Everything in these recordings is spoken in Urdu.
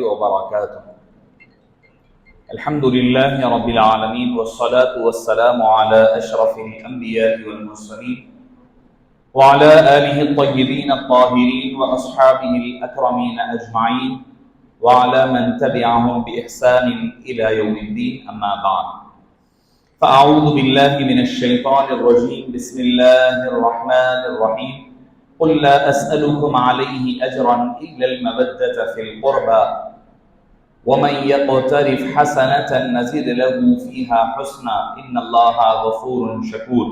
وبركاته. الحمد لله رب العالمين والصلاة والسلام على أشرف الأنبياء والمرسلين وعلى آله الطيبين الطاهرين وأصحابه الأكرمين أجمعين وعلى من تبعهم بإحسان إلى يوم الدين. أما بعد، فأعوذ بالله من الشيطان الرجيم. بسم الله الرحمن الرحيم. قل لا أسألكم عليه أجرا إلا المودة في القربى ومن يقترف حسنة نزد له فيها حسنا إن الله غفور شكور.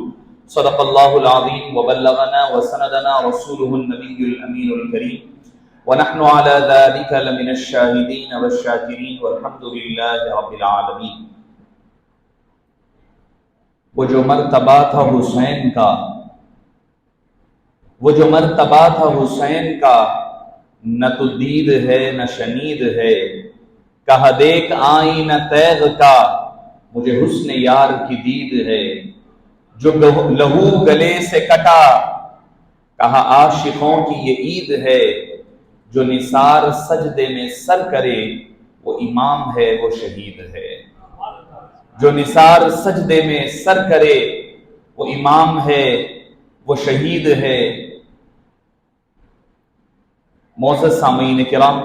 صدق الله العظيم وبلغنا وسندنا رسوله النبي الأمين الكريم ونحن على ذلك لمن الشاهدين والشاكرين والحمد لله رب العالمين. وہ جو مرتبہ تھا حسین کا نہ تو دید ہے نہ شنید ہے، کہا دیکھ آئینہ تیغ کا مجھے حسن یار کی دید ہے. جو لہو گلے سے کٹا کہا عاشقوں کی یہ عید ہے، جو نثار سجدے میں سر کرے وہ امام ہے وہ شہید ہے. جو نثار سجدے میں سر کرے وہ امام ہے وہ شہید ہے. معزز سامعین کرام،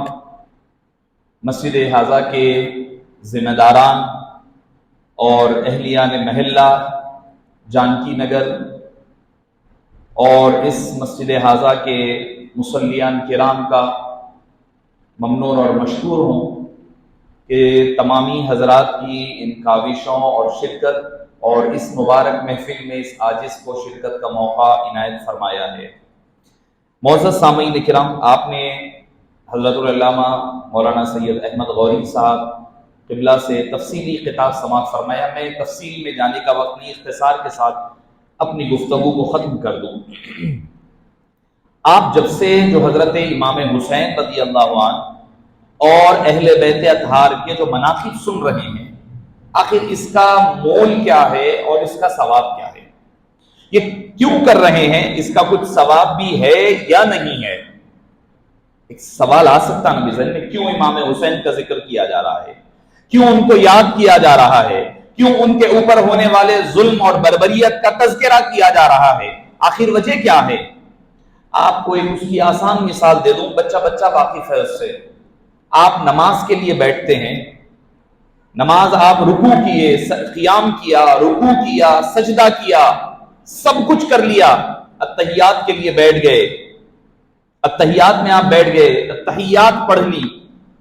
مسجد حاضہ کے ذمہ داران اور اہلیان محلہ جانکی نگر اور اس مسجد حاضہ کے مصلیان کرام کا ممنون اور مشکور ہوں کہ تمامی حضرات کی ان کاوشوں اور شرکت اور اس مبارک محفل میں اس عاجز کو شرکت کا موقع عنایت فرمایا ہے. معزز سامعین کرام، آپ نے حضرت العلامہ مولانا سید احمد غوری صاحب قبلہ سے تفصیلی خطاب سماعت فرمایا. میں تفصیل میں جانے کا وقت نہیں، اختصار کے ساتھ اپنی گفتگو کو ختم کر دوں. آپ جب سے جو حضرت امام حسین رضی اللہ عنہ اور اہل بیت اطہار کے جو مناقب سن رہے ہیں، آخر اس کا مول کیا ہے اور اس کا ثواب کیا ہے؟ یہ کیوں کر رہے ہیں؟ اس کا کچھ ثواب بھی ہے یا نہیں ہے؟ ایک سوال آ سکتا نا ذہن میں، کیوں امام حسین کا ذکر کیا جا رہا ہے؟ کیوں ان کو یاد کیا جا رہا ہے؟ کیوں ان کے اوپر ہونے والے ظلم اور بربریت کا تذکرہ کیا جا رہا ہے؟ آخر وجہ کیا ہے؟ آپ کو ایک اس کی آسان مثال دے دوں، بچہ واقف ہے اس سے. آپ نماز کے لیے بیٹھتے ہیں، نماز آپ رکوع کیے، قیام کیا، رکوع کیا، سجدہ کیا، سب کچھ کر لیا، اتحیات کے لیے بیٹھ گئے. اتحیات میں آپ بیٹھ گئے، اتحیات پڑھ لی.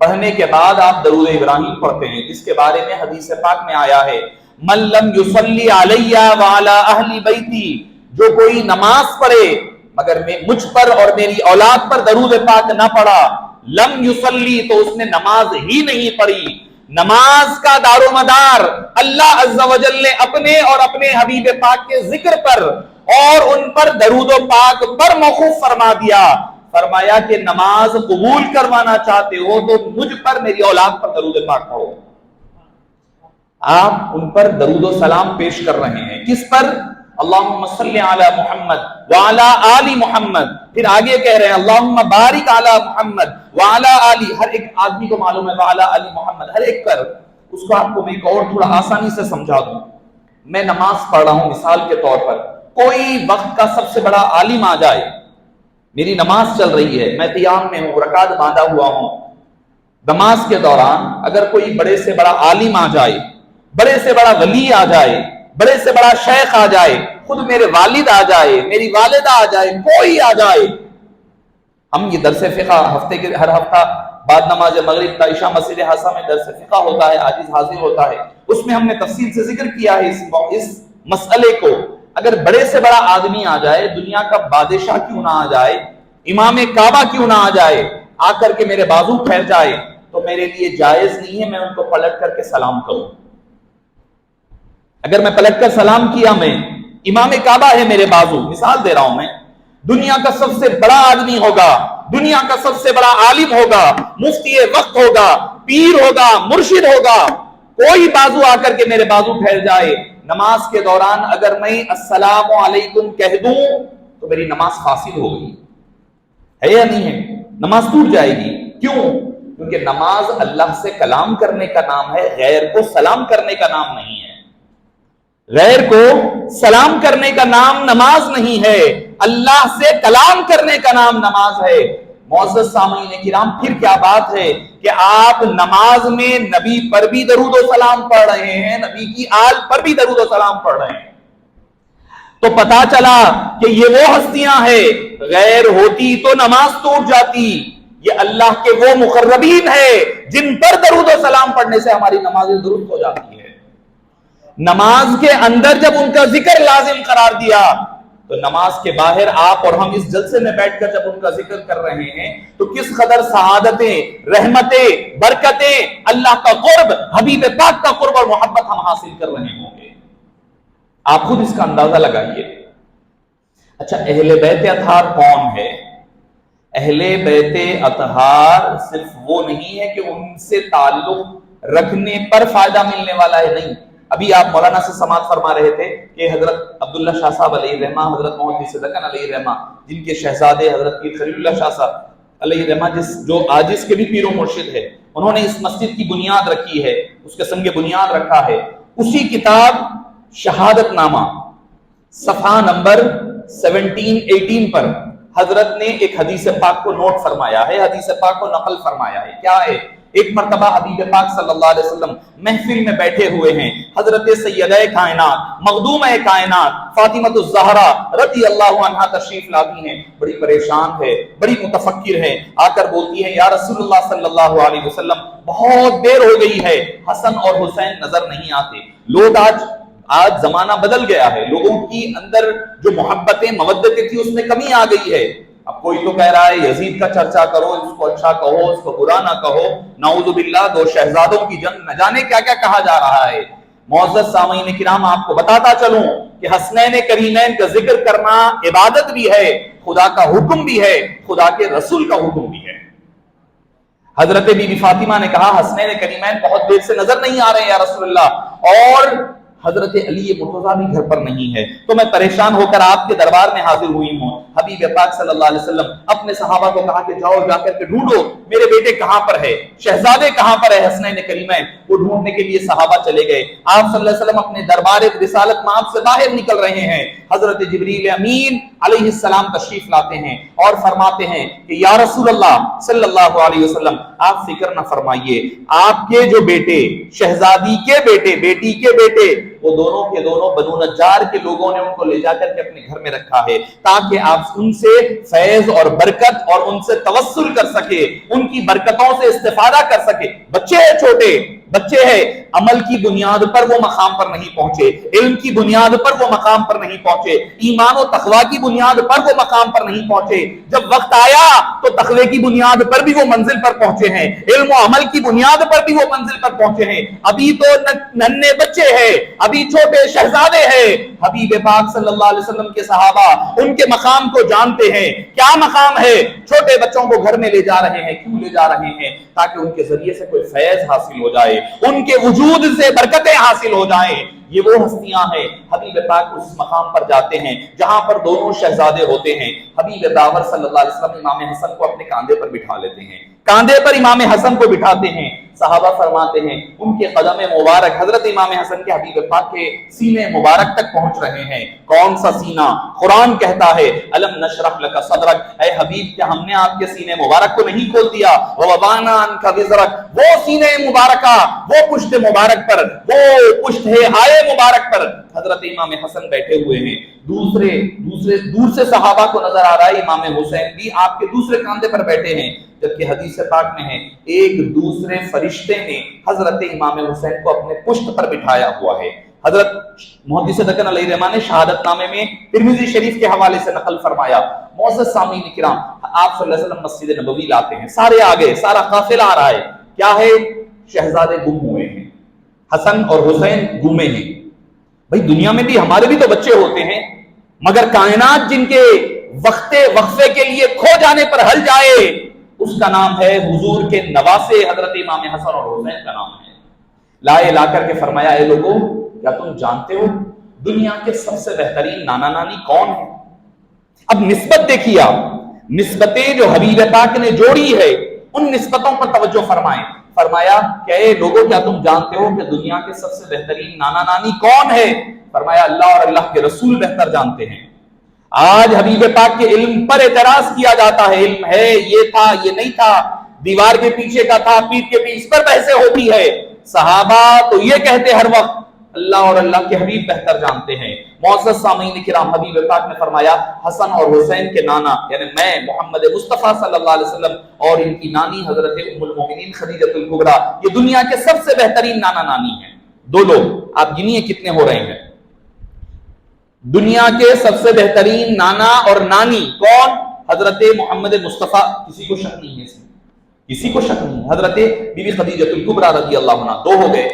پڑھنے کے بعد آپ درود ابراہیم پڑھتے ہیں، جس کے بارے میں حدیث پاک میں آیا ہے من لم یصلی علی وعلی اہل بیتی، جو کوئی نماز پڑھے مگر میں مجھ پر اور میری اولاد پر درود پاک نہ پڑھا، لم یصلی، تو اس نے نماز ہی نہیں پڑھی. نماز کا دار و مدار اللہ عز و جل نے اپنے اور اپنے حبیب پاک کے ذکر پر اور ان پر درود و پاک پر موقوف فرما دیا. فرمایا کہ نماز قبول کروانا چاہتے ہو تو مجھ پر، میری اولاد پر درود پاک پڑھو. آپ ان پر درود و سلام پیش کر رہے ہیں. کس پر؟ اللہم صلی علی محمد وعلی آل محمد. پھر آگے کہہ رہے ہیں اللہم بارک علی محمد وعلی آل. ہر ایک آدمی کو معلوم ہے وعلی آل محمد، ہر ایک پر. اس کو آپ کو میں ایک اور تھوڑا آسانی سے سمجھا دوں. میں نماز پڑھ رہا ہوں مثال کے طور پر، کوئی وقت کا سب سے بڑا عالم آ جائے، میری نماز چل رہی ہے، میں قیام میں ہوں، رکعت باندھا ہوا ہوں. نماز کے دوران اگر کوئی بڑے سے بڑا عالم آ جائے، بڑے سے بڑا ولی آ جائے، بڑے سے بڑا شیخ آ جائے، خود میرے والد آ جائے، میری والدہ آ جائے، کوئی آ جائے، ہم یہ درس فقہ ہفتے کے ہر ہفتہ بعد نماز مغرب کا عشاء مسجد حاضہ میں درس فقہ ہوتا ہے، عاجز حاضر ہوتا ہے، اس میں ہم نے تفصیل سے ذکر کیا ہے اس مسئلے کو. اگر بڑے سے بڑا آدمی آ جائے، دنیا کا بادشاہ کیوں نہ آ جائے، امام کعبہ کیوں نہ آ جائے، آ کر کے میرے بازو پھیر جائے، تو میرے لیے جائز نہیں ہے میں ان کو پلٹ کر کے سلام کروں. اگر میں پلٹ کر سلام کیا، میں امام کعبہ ہے میرے بازو، مثال دے رہا ہوں میں، دنیا کا سب سے بڑا آدمی ہوگا، دنیا کا سب سے بڑا عالم ہوگا، مفتی وقت ہوگا، پیر ہوگا، مرشد ہوگا، کوئی بازو آ کر کے میرے بازو پھیر جائے، نماز کے دوران اگر میں السلام علیکم کہہ دوں تو میری نماز فاسد ہو گئی ہے یا نہیں ہے؟ نماز ٹوٹ جائے گی. کیوں؟ کیونکہ نماز اللہ سے کلام کرنے کا نام ہے، غیر کو سلام کرنے کا نام نہیں ہے۔ غیر کو سلام کرنے کا نام نماز نہیں ہے، اللہ سے کلام کرنے کا نام نماز ہے۔ معزز سامعین کرام، پھر کیا بات ہے کہ آپ نماز میں نبی پر بھی درود و سلام پڑھ رہے ہیں، نبی کی آل پر بھی درود و سلام پڑھ رہے ہیں، تو پتا چلا کہ یہ وہ ہستیاں ہیں، غیر ہوتی تو نماز ٹوٹ جاتی، یہ اللہ کے وہ مقربین ہیں جن پر درود و سلام پڑھنے سے ہماری نمازیں درست ہو جاتی ہے۔ نماز کے اندر جب ان کا ذکر لازم قرار دیا تو نماز کے باہر آپ اور ہم اس جلسے میں بیٹھ کر جب ان کا ذکر کر رہے ہیں تو کس قدر سعادتیں، رحمتیں، برکتیں، اللہ کا قرب، حبیب پاک کا قرب اور محبت ہم حاصل کر رہے ہوں گے، آپ خود اس کا اندازہ لگائیے۔ اچھا، اہل بیت اطہار کون ہے؟ اہل بیت اطہار صرف وہ نہیں ہے کہ ان سے تعلق رکھنے پر فائدہ ملنے والا ہے، نہیں۔ ابھی آپ مولانا سے سماعت فرما رہے تھے کہ حضرت عبداللہ شاہ صاحب علیہ الرحمہ، حضرت محمد صدقن علیہ الرحمہ، جن کے شہزادے حضرت پیر خلیل اللہ شاہ صاحب علیہ الرحمہ، جو آج کے بھی پیر و مرشد ہے، انہوں نے اس مسجد کی بنیاد رکھی ہے، اس کے سنگ بنیاد رکھا ہے۔ اسی کتاب شہادت نامہ صفحہ نمبر 17-18 پر حضرت نے ایک حدیث پاک کو نوٹ فرمایا ہے، حدیث پاک کو نقل فرمایا ہے۔ کیا ہے؟ ایک مرتبہ حبیب پاک صلی اللہ علیہ وسلم محفل میں بیٹھے ہوئے ہیں، حضرت سیدہ کائنات مخدومہ کائنات فاطمہ الزہرا رضی اللہ عنہا تشریف لاتی ہیں، بڑی پریشان ہے، بڑی متفکر ہے، آ کر بولتی ہے، یا رسول اللہ صلی اللہ علیہ وسلم بہت دیر ہو گئی ہے، حسن اور حسین نظر نہیں آتے۔ لوگ آج زمانہ بدل گیا ہے، لوگوں کی اندر جو محبتیں مودتیں تھی اس میں کمی آ گئی ہے۔ اب کوئی تو کہہ رہا ہے یزید کا چرچا کرو، اس کو اچھا کہو، اس کو برا نہ کہو، نعوذ باللہ، دو شہزادوں کی جنگ، نہ جانے کیا کیا کہا جا رہا ہے۔ معزز سامعین کرام، آپ کو بتاتا چلوں کہ حسنین کریمین کا ذکر کرنا عبادت بھی ہے، خدا کا حکم بھی ہے، خدا کے رسول کا حکم بھی ہے۔ حضرت بی بی فاطمہ نے کہا حسنین کریمین بہت دیر سے نظر نہیں آ رہے ہیں یا رسول اللہ، اور حضرت علی مرتضیٰ بھی گھر پر نہیں ہے، تو میں پریشان ہو کر آپ کے دربار میں حاضر ہوئی ہوں۔ حبیب پاک صلی اللہ علیہ وسلم اپنے صحابہ کو کہا کہ جاؤ جا کر کے ڈھونڈو میرے بیٹے کہاں پر ہے، شہزادے کہاں پر ہے حسنین کریمین۔ وہ ڈھونڈنے کے لیے صحابہ چلے گئے۔ آپ صلی اللہ علیہ وسلم اپنے دربار رسالت مآب سے باہر نکل رہے ہیں، حضرت جبریل امین علیہ السلام تشریف لاتے ہیں اور فرماتے ہیں کہ یا رسول اللہ صلی اللہ علیہ وسلم آپ فکر نہ فرمائیے، آپ کے جو بیٹے، شہزادی کے بیٹے، بیٹی کے بیٹے، وہ دونوں کے دونوں بنو نجار کے لوگوں نے ان کو لے جا کر کے اپنے گھر میں رکھا ہے تاکہ آپ ان سے فیض اور برکت اور ان سے توسل کر سکے، ان کی برکتوں سے استفادہ کر سکے۔ بچے ہیں، چھوٹے بچے ہیں، عمل کی بنیاد پر وہ مقام پر نہیں پہنچے، علم کی بنیاد پر وہ مقام پر نہیں پہنچے، ایمان و تقوی کی بنیاد پر وہ مقام پر نہیں پہنچے۔ جب وقت آیا تو تقوی کی بنیاد پر بھی وہ منزل پر پہنچے ہیں، علم و عمل کی بنیاد پر بھی وہ منزل پر پہنچے ہیں۔ ابھی تو ننھے بچے ہیں، ابھی چھوٹے شہزادے ہیں۔ حبیب پاک صلی اللہ علیہ وسلم کے صحابہ ان کے مقام کو جانتے ہیں، کیا مقام ہے؟ چھوٹے بچوں کو گھر میں لے جا رہے ہیں، کیوں لے جا رہے ہیں؟ تاکہ ان کے ذریعے سے کوئی فیض حاصل ہو جائے، ان کے وجود سے برکتیں حاصل ہو جائیں۔ یہ وہ ہستیاں ہیں، حبیب پاک اس مقام پر جاتے ہیں جہاں پر دونوں شہزادے ہوتے ہیں۔ حبیب داور صلی اللہ علیہ وسلم امام حسن کو اپنے کاندھے پر بٹھا لیتے ہیں، کاندھے پر امام حسن کو بٹھاتے ہیں۔ صحابہ فرماتے ہیں ان کے قدم مبارک حضرت امام حسن کے حبیب پاک کے سینے مبارک تک پہنچ رہے ہیں۔ کون سا سینہ؟ قرآن کہتا ہے الم نشرح لک صدرک، اے حبیب کیا ہم نے آپ کے سینے مبارک کو نہیں کھول دیا؟ ووضعنا عنک وزرک، وہ سینے مبارکہ، وہ پشت مبارک پر، وہ پشت ہے آئے مبارک پر حضرت امام حسن بیٹھے ہوئے ہیں۔ دور سے صحابہ کو نظر آ رہا ہے امام حسین بھی آپ کے دوسرے کاندھے پر بیٹھے ہیں، جبکہ حدیث پاک میں ہے ایک دوسرے فرشتے نے حضرت امام حسین کو اپنے پشت پر بٹھایا ہوا ہے۔ حضرت محدث دکن علیہ الرحمہ نے شہادت نامے میں ترمذی شریف کے حوالے سے نقل فرمایا۔ معزز سامعین کرام، آپ صلی اللہ علیہ وسلم مسجد نبوی لاتے ہیں، سارے آگے، سارا قافلہ آ رہا ہے، کیا ہے؟ شہزادے گم ہوئے ہیں، حسن اور حسین گمے ہیں۔ بھئی دنیا میں بھی ہمارے بھی تو بچے ہوتے ہیں، مگر کائنات جن کے وقفے کے لیے کھو جانے پر ہل جائے اس کا نام ہے حضور کے نواسے حضرت امام حسن اور حسین کا نام ہے۔ لائے لا کر کے فرمایا اے لوگوں، کیا تم جانتے ہو دنیا کے سب سے بہترین نانا نانی کون ہے؟ اب نسبت دیکھیے آپ، نسبتیں جو حبیب پاک نے جوڑی ہے ان نسبتوں پر توجہ فرمائیں. فرمایا کہ اے لوگوں کیا تم جانتے ہو کہ دنیا کے سب سے بہترین نانا نانی کون ہے؟ فرمایا اللہ اور اللہ کے رسول بہتر جانتے ہیں. آج حبیب پاک کے علم پر اعتراض کیا جاتا ہے، علم ہے، یہ تھا، یہ نہیں تھا، دیوار کے پیچھے کا تھا، پیٹ کے پیچھے، اس پر بحثیں ہوتی ہے. صحابہ تو یہ کہتے ہر وقت اللہ اور اللہ کے حبیب بہتر جانتے ہیں. معزز سامعین کرام، حبیب پاک نے فرمایا حسن اور حسین کے نانا یعنی میں محمد مصطفیٰ صلی اللہ علیہ وسلم اور ان کی نانی حضرت ام المومنین خدیجہ الکبریٰ یہ دنیا کے سب سے بہترین نانا نانی ہیں. دو لوگ آپ گنیے کتنے ہو رہے ہیں. دنیا کے سب سے بہترین نانا اور نانی کون؟ حضرت محمد مصطفیٰ. کسی کو شک نہیں ہے اس میں، کسی کو شک نہیں. حضرت بی بی خدیجہ الکبریٰ رضی اللہ عنہا. دو ہو گئے.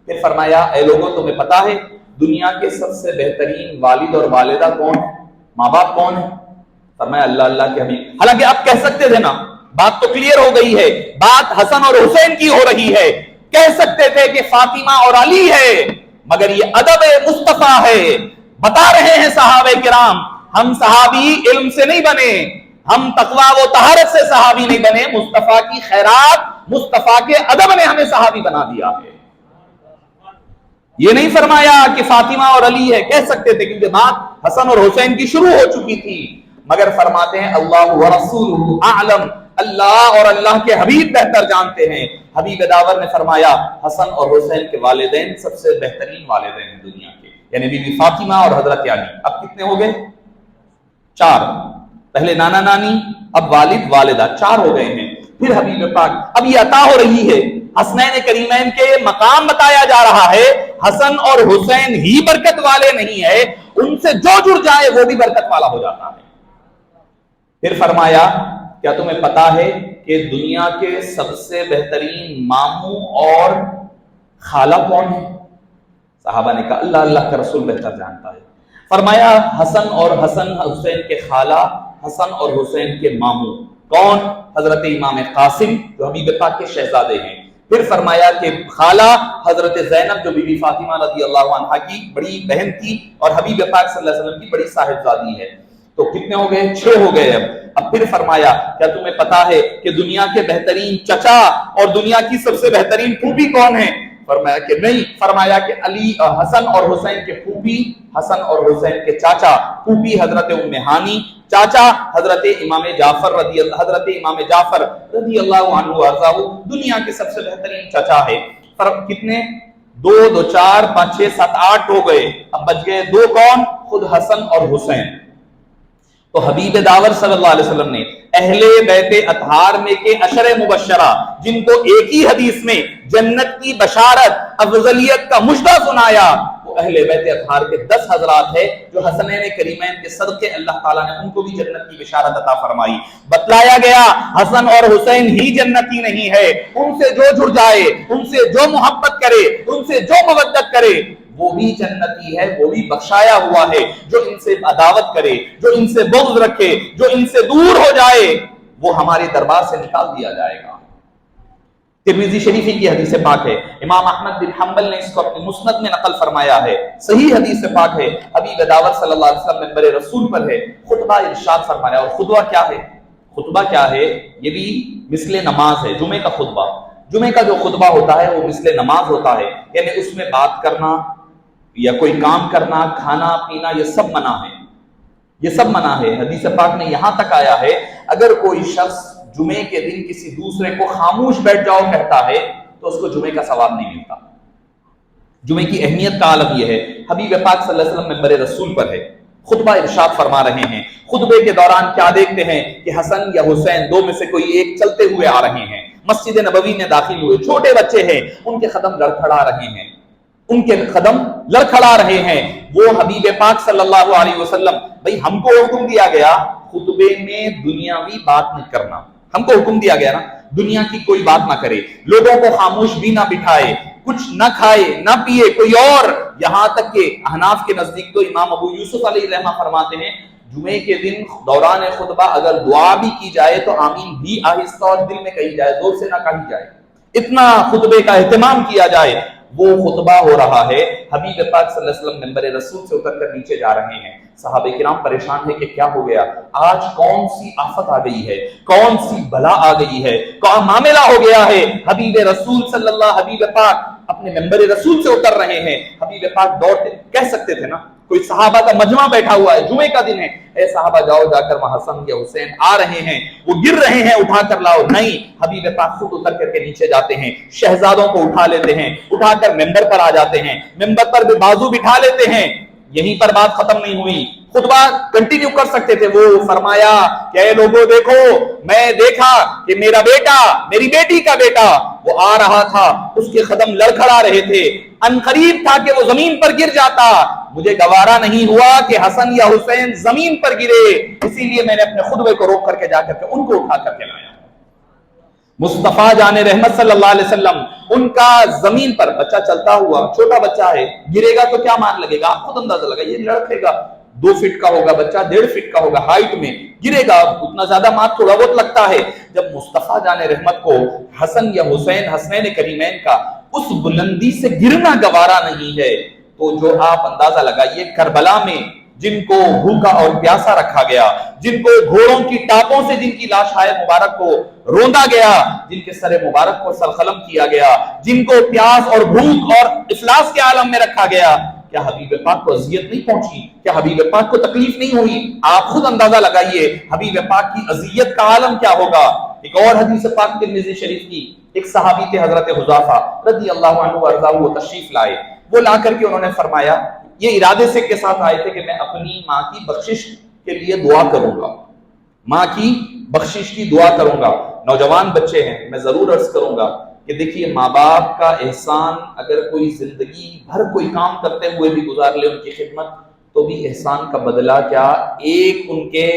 پھر فرمایا اے لوگوں تمہیں پتا ہے دنیا کے سب سے بہترین والد اور والدہ کون ہے، ماں باپ کون ہے؟ فرمایا اللہ اللہ کے حبیب. حالانکہ آپ کہہ سکتے تھے نا، بات تو کلیئر ہو گئی ہے، بات حسن اور حسین کی ہو رہی ہے. کہہ سکتے تھے کہ فاطمہ اور علی ہے، مگر یہ ادب مصطفیٰ ہے. بتا رہے ہیں صحابہ کرام ہم صحابی علم سے نہیں بنے، ہم تقویٰ و طہارت سے صحابی نہیں بنے، مصطفیٰ کی خیرات، مصطفیٰ کے ادب نے ہمیں صحابی بنا دیا ہے. یہ نہیں فرمایا کہ فاطمہ اور علی ہے. کہہ سکتے تھے کیونکہ بات حسن اور حسین کی شروع ہو چکی تھی، مگر فرماتے ہیں اللہ ورسولہ اعلم، اللہ اور اللہ کے حبیب بہتر جانتے ہیں. حبیب داور نے فرمایا حسن اور حسین کے والدین سب سے بہترین والدین ہیں دنیا کے، یعنی بی بی فاطمہ اور حضرت علی. اب کتنے ہو گئے؟ 4. پہلے نانا نانی، اب والد والدہ، 4 ہو گئے ہیں. پھر حبیب پاک اب یہ عطا ہو رہی ہے، حسنین کریمین کے مقام بتایا جا رہا ہے. حسن اور حسین ہی برکت والے نہیں ہے، ان سے جو جڑ جائے وہ بھی برکت والا ہو جاتا ہے. پھر فرمایا کیا تمہیں پتا ہے کہ دنیا کے سب سے بہترین ماموں اور خالہ کون ہے؟ صحابہ نے کہا اللہ اللہ کا رسول بہتر جانتا ہے. فرمایا حسن اور حسین کے خالہ، حسن اور حسین کے ماموں کون؟ حضرت امام قاسم جو حبیب پاک کے شہزادے ہیں. پھر فرمایا کہ خالہ حضرت زینب جو بی بی فاطمہ رضی اللہ عنہا کی بڑی بہن تھی اور حبیب پاک صلی اللہ علیہ وسلم کی بڑی صاحبزادی ہے. تو کتنے ہو گئے؟ 6 ہو گئے. اب پھر فرمایا کیا تمہیں پتا ہے کہ دنیا کے بہترین چچا اور دنیا کی سب سے بہترین پھوپھی کون ہے؟ فرمایا کہ نہیں. فرمایا کہ علی حسن اور حسین کے پھوپھی، حسن اور حسین کے چاچا، پھوپھی حضرت ام ہانی، چاچا حضرت امام جعفر رضی اللہ عنہ وارضاہ دنیا کے سب سے بہترین چچا ہے. فرق کتنے؟ 2 2 4 5 6 7 8 ہو گئے. اب بچ گئے 2 کون؟ خود حسن اور حسین. تو حبیب داور صلی اللہ علیہ وسلم نے اہل بیت اطہار میں کے عشر مبشرہ جن کو ایک ہی حدیث میں جنت کی بشارت، افضلیت کا مژدہ سنایا، وہ اہل بیت اطہار کے 10 حضرات ہیں جو حسنین کریمین کے صدقے اللہ تعالیٰ نے ان کو بھی جنت کی بشارت عطا فرمائی. بتلایا گیا حسن اور حسین ہی جنتی نہیں ہے، ان سے جو جڑ جائے، ان سے جو محبت کرے، ان سے جو مودت کرے وہ بھی جنتی ہے، وہ بھی بخشایا ہوا ہے. جو ان سے عداوت کرے، جو ان سے بغض رکھے، جو ان سے دور ہو جائے وہ ہمارے دربار سے نکال دیا جائے گا. ترمذی شریفی کی حدیث پاک ہے، امام احمد بن حنبل نے اس کو اپنی مسند میں نقل فرمایا ہے، صحیح حدیث پاک ہے. حبیب داور صلی اللہ علیہ وسلم منبر رسول پر ہے، خطبہ ارشاد فرمایا. اور خطبہ کیا ہے؟ خطبہ کیا ہے؟ یہ بھی مثل نماز ہے. جمعے کا خطبہ، جمعے کا جو خطبہ ہوتا ہے وہ مثل نماز ہوتا ہے، یعنی اس میں بات کرنا یا کوئی کام کرنا، کھانا پینا، یہ سب منع ہے، یہ سب منع ہے. حدیث پاک میں یہاں تک آیا ہے اگر کوئی شخص جمعے کے دن کسی دوسرے کو خاموش بیٹھ جاؤ کہتا ہے تو اس کو جمعے کا ثواب نہیں ملتا. جمعے کی اہمیت کا عالم یہ ہے. حبیب پاک صلی اللہ علیہ وسلم منبر رسول پر ہے، خطبہ ارشاد فرما رہے ہیں. خطبے کے دوران کیا دیکھتے ہیں کہ حسن یا حسین دو میں سے کوئی ایک چلتے ہوئے آ رہے ہیں، مسجد نبوی میں داخل ہوئے، چھوٹے بچے ہیں، ان کے قدم لڑکھڑا رہے ہیں، ان کے قدم لڑکھڑا رہے ہیں. وہ حبیب پاک صلی اللہ علیہ وسلم، بھئی ہم کو حکم دیا گیا خطبے میں دنیاوی بات نہیں کرنا، ہم کو حکم دیا گیا نا دنیا کی کوئی بات نہ کرے، لوگوں کو خاموش بھی نہ بٹھائے، کچھ نہ کھائے نہ پیے کوئی اور. یہاں تک کہ احناف کے نزدیک تو امام ابو یوسف علیہ الرحمہ فرماتے ہیں جمعے کے دن دوران خطبہ اگر دعا بھی کی جائے تو آمین بھی آہستہ اور دل میں کہی جائے، زور سے نہ کہی جائے، اتنا خطبے کا اہتمام کیا جائے. وہ خطبہ ہو رہا ہے، حبیب پاک صلی اللہ علیہ وسلم منبر رسول سے اتر کر نیچے جا رہے ہیں، صحابہ کرام پریشان ہیں کہ کیا ہو گیا، آج کون سی آفت آ گئی ہے، کون سی بلا آ گئی ہے، کون معاملہ ہو گیا ہے۔ حبیب رسول صلی اللہ، حبیب پاک اپنے منبر رسول سے اتر رہے ہیں، حبیب پاک دوڑتے، کہہ سکتے تھے نا، کوئی صحابہ کا مجمع بیٹھا ہوا ہے، جمعے کا دن ہے، اے صحابہ جاؤ جا کر وہاں حسن یا حسین آ رہے ہیں، وہ گر رہے ہیں، اٹھا کر لاؤ، نہیں، حبیب پاک خود اتر کر کے نیچے جاتے ہیں، شہزادوں کو اٹھا لیتے ہیں، اٹھا کر ممبر پر آ جاتے ہیں، ممبر پر بھی بازو بٹھا لیتے ہیں۔ یہیں پر بات ختم نہیں ہوئی، خطبہ کنٹینیو کر سکتے تھے۔ وہ فرمایا کہ اے لوگوں دیکھو، میں دیکھا کہ میرا بیٹا، میری بیٹی کا بیٹا وہ آ رہا تھا، اس کے قدم لڑکھڑا رہے تھے، ان قریب تھا کہ وہ زمین پر گر جاتا، مجھے گوارا نہیں ہوا کہ حسن یا حسین زمین پر گرے، اسی لیے میں نے اپنے خطبے کو روک کر کے جا کر کے ان کو اٹھا کر کے لایا۔ مصطفیٰ جان رحمت صلی اللہ علیہ وسلم، ان کا زمین پر بچہ چلتا ہوا، چھوٹا بچہ ہے، گرے گا تو کیا مار لگے گا، آپ خود اندازہ لگائیے، لڑکے گا، 2 فٹ کا ہوگا بچہ، 1.5 فٹ کا ہوگا ہائٹ میں، گرے گا، اتنا زیادہ مار تھوڑا بہت لگتا ہے۔ جب مصطفیٰ جان رحمت کو حسن یا حسین، حسنین کریمین کا اس بلندی سے گرنا گوارا نہیں ہے، تو جو آپ اندازہ لگائیے کربلا میں جن کو بھوکا اور پیاسا رکھا گیا، جن کو گھوڑوں کی ٹاپوں سے جن کی لاشائے مبارک کو روندا گیا، جن کے سر مبارک کو سرقلم کیا گیا، جن کو پیاس اور بھوک اور افلاس کے عالم میں رکھا گیا، کیا حبیب پاک کو اذیت نہیں پہنچی؟ کیا حبیب پاک کو تکلیف نہیں ہوئی؟ آپ خود اندازہ لگائیے حبیب پاک کی اذیت کا عالم کیا ہوگا۔ ایک اور حدیث پاک ترمذی شریف کی، ایک صحابی تھے حضرت حذیفہ رضی اللہ عنہ وارضاہ، وہ تشریف لائے، وہ لا کر کے انہوں نے فرمایا، یہ ارادے سے کے ساتھ آئے تھے کہ میں اپنی ماں کی بخشش کے لیے دعا کروں گا، ماں کی بخشش کی دعا کروں گا۔ نوجوان بچے ہیں، میں ضرور عرض کروں گا کہ دیکھیے ماں باپ کا احسان اگر کوئی زندگی بھر کوئی کام کرتے ہوئے بھی گزار لے ان کی خدمت، تو بھی احسان کا بدلہ کیا ایک ان کے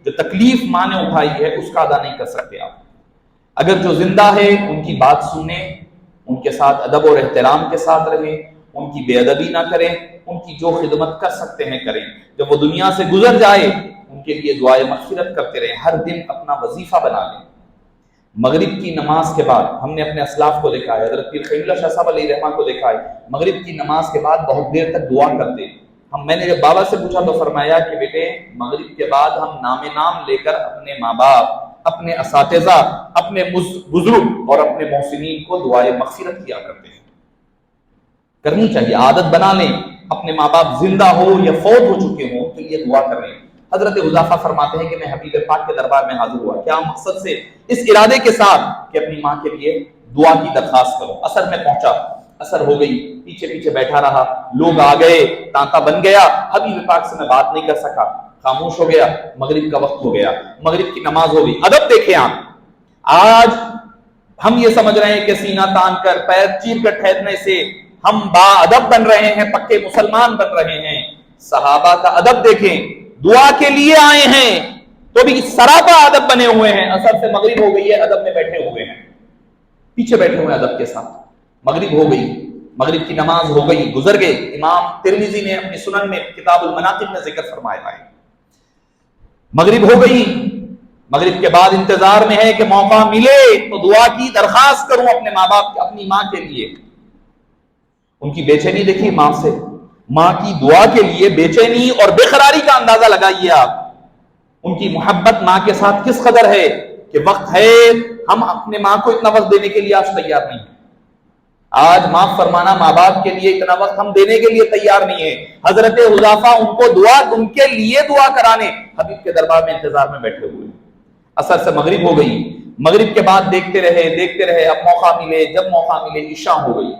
جو تکلیف ماں نے اٹھائی ہے اس کا ادا نہیں کر سکتے آپ۔ اگر جو زندہ ہے ان کی بات سنیں، ان کے ساتھ ادب اور احترام کے ساتھ رہیں، ان کی بے ادبی نہ کریں، ان کی جو خدمت کر سکتے ہیں کریں۔ جب وہ دنیا سے گزر جائے ان کے لیے دعائے مغفرت کرتے رہیں، ہر دن اپنا وظیفہ بنا لیں۔ مغرب کی نماز کے بعد ہم نے اپنے اسلاف کو دیکھا ہے، حضرت پیر خلیل اللہ شاہ صاحب علیہ رحمہ کو دیکھا ہے، مغرب کی نماز کے بعد بہت دیر تک دعا کرتے ہیں۔ میں نے جب بابا سے پوچھا تو فرمایا کہ بیٹے مغرب کے بعد ہم نام لے کر اپنے ماں باپ، اپنے اساتذہ، اپنے بزرگ اور اپنے محسنین کو دعائے مغفرت کیا کرتے ہیں۔ کرنی چاہیے، عادت بنا لیں، اپنے ماں باپ زندہ ہو یا فوت ہو چکے ہوں تو یہ دعا کر لیں۔ حضرت حذیفہ فرماتے ہیں کہ میں حبیب پاک کے دربار میں حاضر ہوا، کیا مقصد سے؟ اس ارادے کے ساتھ کہ اپنی ماں کے لیے دعا کی درخواست کرو۔ عصر میں پہنچا، عصر ہو گئی، پیچھے پیچھے بیٹھا رہا، لوگ آ گئے، تانتا بن گیا، حبیب پاک سے میں بات نہیں کر سکا، خاموش ہو گیا۔ مغرب کا وقت ہو گیا، مغرب کی نماز ہو گئی۔ ادب دیکھیں آپ، آج ہم یہ سمجھ رہے ہیں کہ سینہ تان کر پیر چیر کر ٹھہرنے سے ہم با ادب بن رہے ہیں، پکے مسلمان بن رہے ہیں۔ صحابہ کا ادب دیکھیں، دعا کے لیے آئے ہیں تو بھی سراپا ادب بنے ہوئے ہیں۔ عصر سے مغرب ہو گئی ہے، ادب میں بیٹھے ہوئے ہیں، پیچھے بیٹھے ہوئے ادب کے ساتھ۔ مغرب ہو گئی، مغرب کی نماز ہو گئی، گزر گئے۔ امام ترمذی نے اپنی سنن میں کتاب المناقب میں ذکر فرمایا ہے، مغرب ہو گئی، مغرب کے بعد انتظار میں ہے کہ موقع ملے تو دعا کی درخواست کروں اپنے ماں باپ، اپنی ماں کے لیے۔ ان کی بے چینی دیکھیے ماں سے، ماں کی دعا کے لیے بے چینی اور بے قراری کا اندازہ لگائیے آپ۔ ان کی محبت ماں کے ساتھ کس قدر ہے کہ وقت ہے ہم اپنے ماں کو اتنا وقت دینے کے لیے آج تیار نہیں ہیں۔ آج معاف فرمانا ماں باپ کے لیے اتنا وقت ہم دینے کے لیے تیار نہیں ہے۔ حضرت حذیفہ ان کو ان کے لیے دعا کرانے حبیب کے دربار میں انتظار میں بیٹھے ہوئے۔ عصر سے مغرب ہو گئی، مغرب کے بعد دیکھتے رہے، اب موقع ملے، جب موقع ملے عشاء ہو گئی،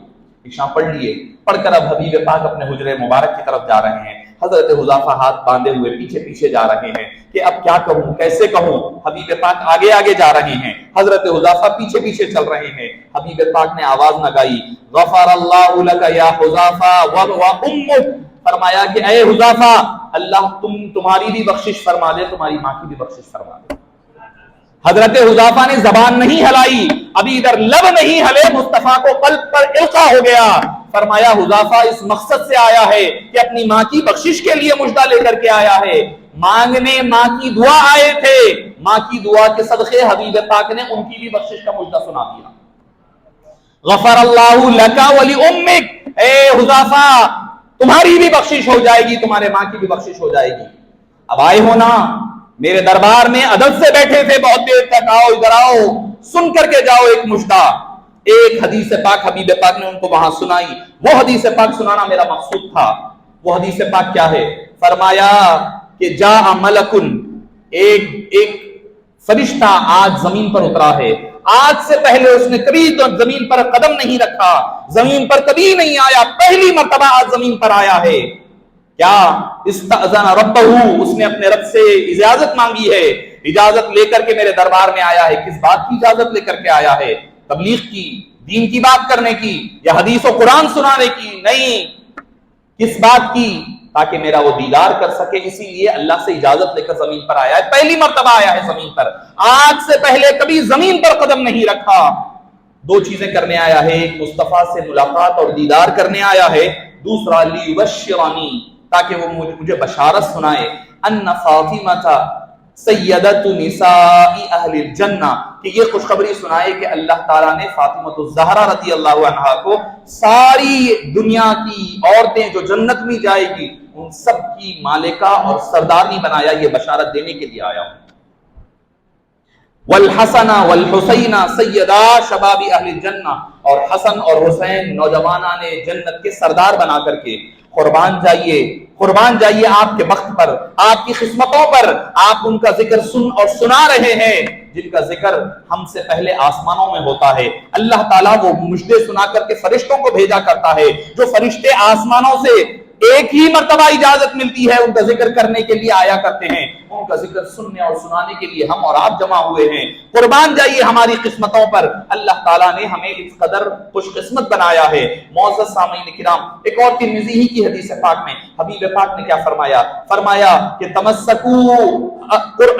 عشاء پڑھ لیے، پڑھ کر اب حبیب پاک اپنے حجرے مبارک کی طرف جا رہے ہیں۔ حضرت حذیفہ ہاتھ باندھے ہوئے پیچھے پیچھے جا رہے ہیں کہ اب کیا کہوں، کیسے کہوں۔ حبیب پاک آگے آگے جا رہے ہیں، حضرت حذیفہ پیچھے پیچھے چل رہے ہیں۔ حبیب پاک نے آواز نہ گائی، غفر اللہ لک یا حذیفہ و امک، فرمایا کہ اے حذیفہ اللہ تمہاری بھی بخشش فرما دے، تمہاری ماں کی بھی بخشش فرما دے۔ حضرت حذیفہ نے زبان نہیں ہلائی، ابھی ادھر لب نہیں ہلے، مصطفیٰ کو قلب پر القا ہو گیا۔ فرمایا حذیفہ اس مقصد سے آیا ہے کہ اپنی ماں کی بخشش کے لیے مژدہ لے کر کے آیا ہے، مانگنے ماں کی دعا آئے تھے، ماں کی دعا کے صدقے حبیب پاک نے ان کی بھی بخشش کا مژدہ سنا دیا۔ غفر اللہ لکا ولی امک، اے حذیفہ تمہاری بھی بخشش ہو جائے گی، تمہارے ماں کی بھی بخشش ہو جائے گی۔ اب آئے ہو نا میرے دربار میں، ادب سے بیٹھے تھے بہت دیر تک، آؤ ادھر آؤ، سن کر کے جاؤ ایک مجدہ۔ ایک حدیث پاک حبیب پاک نے ان کو وہاں سنائی، وہ حدیث پاک سنانا میرا مقصود تھا۔ وہ حدیث پاک کیا ہے؟ فرمایا کہ جاء ملکن، ایک فرشتہ آج زمین پر اترا ہے، آج سے پہلے اس نے کبھی تو زمین پر قدم نہیں رکھا، زمین پر کبھی نہیں آیا، پہلی مرتبہ آج زمین پر آیا ہے۔ کیا؟ استأذن ربہ، اس نے اپنے رب سے اجازت مانگی ہے، اجازت لے کر کے میرے دربار میں آیا ہے۔ کس بات کی اجازت لے کر کے آیا ہے؟ تبلیغ کی، دین کی بات کرنے کی، یا حدیث و قرآن سنانے کی؟ نہیں، کس بات کی؟ تاکہ میرا وہ دیدار کر سکے، اسی لیے اللہ سے اجازت لے کر زمین پر آیا ہے، پہلی مرتبہ آیا ہے زمین پر، آج سے پہلے کبھی زمین پر قدم نہیں رکھا۔ دو چیزیں کرنے آیا ہے، ایک مصطفیٰ سے ملاقات اور دیدار کرنے آیا ہے، دوسرا لیبشرنی، تاکہ وہ مجھے بشارت سنائے، ان فاطمہ سیدت نساء اہل الجنہ، کہ یہ خوشخبری سنائے کہ اللہ تعالیٰ نے فاطمہ الزہرا رضی اللہ عنہا کو ساری دنیا کی عورتیں جو جنت میں جائے گی ان سب کی مالکہ اور سردارنی بنایا، یہ بشارت دینے کے لیے آیا ہوں۔ والحسن والحسین سیدا شباب اہل الجنہ، اور حسن اور حسین نوجوانان جنت کے سردار بنا کر کے قربان جائیے آپ کے بخت پر، آپ کی قسمتوں پر، آپ ان کا ذکر سن اور سنا رہے ہیں جن کا ذکر ہم سے پہلے آسمانوں میں ہوتا ہے۔ اللہ تعالیٰ وہ مجدے سنا کر کے فرشتوں کو بھیجا کرتا ہے، جو فرشتے آسمانوں سے ایک ہی مرتبہ اجازت ملتی ہے ان کا ذکر کرنے کے لیے آیا کرتے ہیں، ان کا ذکر سننے اور سنانے کے لیے ہم اور آپ جمع ہوئے ہیں۔ قربان جائیے ہماری قسمتوں پر، اللہ تعالیٰ نے ہمیں اس قدر خوش قسمت بنایا ہے۔ معزز سامعین کرام، ایک اور ترمذی ہی کی حدیث پاک میں حبیب پاک نے کیا فرمایا کہ تمسکوا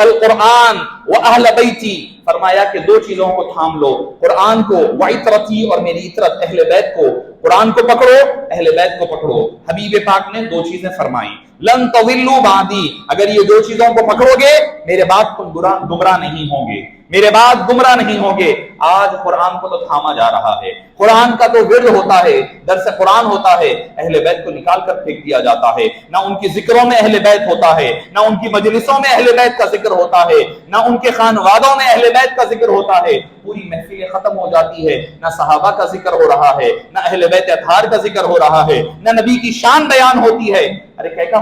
القرآن واہل بیتی، فرمایا کہ دو چیزوں کو تھام لو، قرآن کو، وعطرتی، اور میری عطرت اہل بیت کو، قرآن کو پکڑو، اہل بیت کو پکڑو۔ حبیب پاک نے دو چیزیں فرمائی، لن تضلوا بعدی، اگر یہ دو چیزوں کو پکڑو گے میرے بعد تم گمراہ نہیں ہوں گے، میرے بعد گمراہ نہیں ہوں گے۔ آج قرآن کو تو تھاما جا رہا ہے، قرآن کا تو ورد ہوتا ہے، درس قرآن ہوتا ہے، اہل بیت کو نکال کر پھینک دیا جاتا ہے، نہ ان کی ذکروں میں اہل بیت ہوتا ہے، نہ ان کی مجلسوں میں اہل بیت کا ذکر ہوتا ہے، نہ ان کے خانوادوں میں اہل بیت کا ذکر ہوتا ہے۔ پوری محفل ختم ہو جاتی ہے، نہ صحابہ کا ذکر ہو رہا ہے، نہ اہل بیت اطہار کا ذکر ہو رہا ہے، نہ نبی کی شان بیان ہوتی ہے۔ ارے کہا